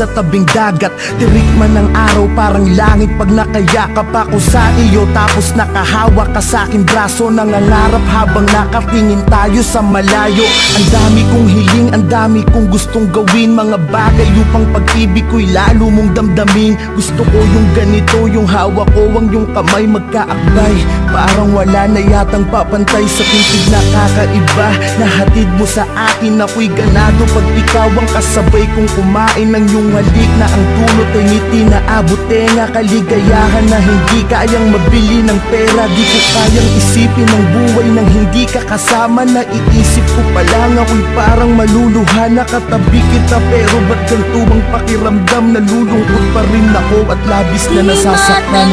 sa tabing dagat. Tirik man ng araw parang langit pag nakayakap ako sa iyo. Tapos nakahawak ka sa aking braso, nangangarap habang nakatingin tayo sa malayo. Ang dami kong hiling, ang dami kong gustong gawin, mga bagay upang pag-ibig ko'y lalo mong damdamin. Gusto ko yung ganito, yung hawak ko ang yung kamay magkaakbay. Parang wala na yatang papantay sa pintig na kakaiba. Nahatid mo sa akin, ako'y ganado pag ikaw ang kasabay kong kumain ng iyong halik na ang dulot ay ngiti na abot tenga. Kaligayahan na hindi kayang mabili ng pera. Di ko kayang isipin ang buhay nang hindi ka kasama. Naiisip ko pa lang ako'y parang maluluha. Nakatabi kita pero ba't ganito ang pakiramdam? Nalulungkot pa rin ako at labis na nasasaktan.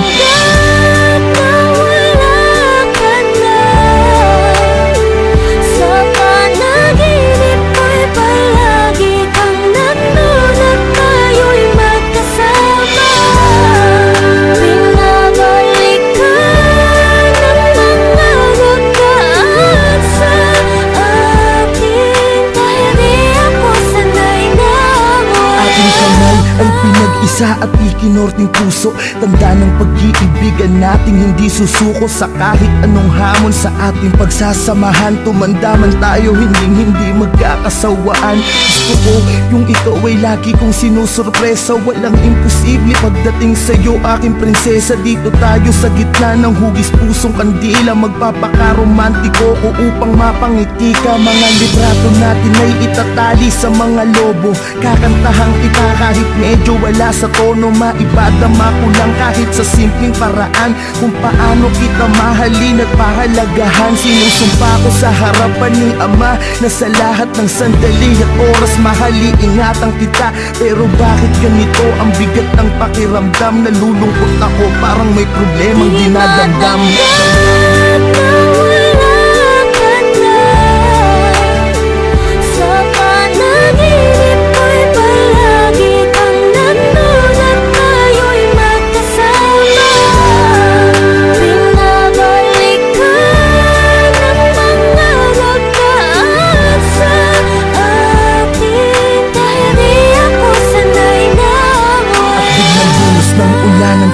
Isa at ikinorting puso, tanda ng pag-iibigan nating hindi susuko sa kahit anong hamon sa ating pagsasamahan. Tumanda man tayo, hindi magkakasawaan. Gusto ko yung ikaw ay lagi kong sinusurpresa. Walang imposible pagdating sa'yo, aking prinsesa. Dito tayo sa gitna ng hugis pusong kandila. Magpapaka-romantiko ko upang mapangiti ka. Mga librato natin ay itatali sa mga lobo. Kakantahang kita kahit medyo wala sa tono. Maibadama ko lang kahit sa simpleng paraan kung paano kita mahalin at pahalagahan. Sinusumpa ko sa harapan ni Ama na sa lahat ng sandali at oras mahali ingatan kita. Pero bakit ganito ang bigat ng pakiramdam? Nalulungkot ako parang may problemang dinadamdam.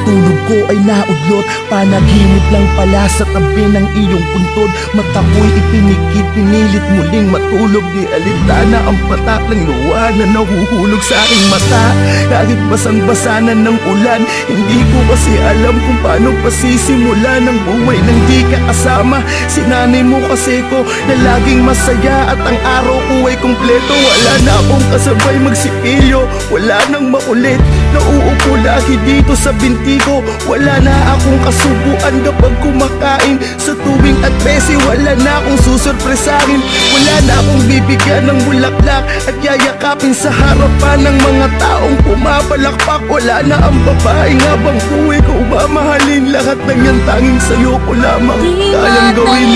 Tulog ko ay naudlot, panaginip lang pala sa tabi ng iyong puntod. Mata ko'y ipinikit, pinilit muling matulog. Di alintana ang patak ng luha na nahuhulog sa aking mata. Kahit basang-basanan ng ulan, hindi ko kasi alam kung paano pasisimula ng buhay nang di ka kasama. Sinanay mo kasi ko na laging masaya at ang araw ko ay kumpleto. Wala na akong kasabay magsipilyo, wala nang makulit. Nauupo lagi dito sa binti ko. Wala na akong kasubuan kapag kumakain. Sa tuwing at 13, wala na akong susurpresahin. Wala na akong bibigyan ng bulaklak at yayakapin sa harapan ng mga taong pumapalakpak. Wala na ang babaeng habang buhay ko mamahalin. Lahat ng yan tanging sa'yo ko lamang kayang gawin.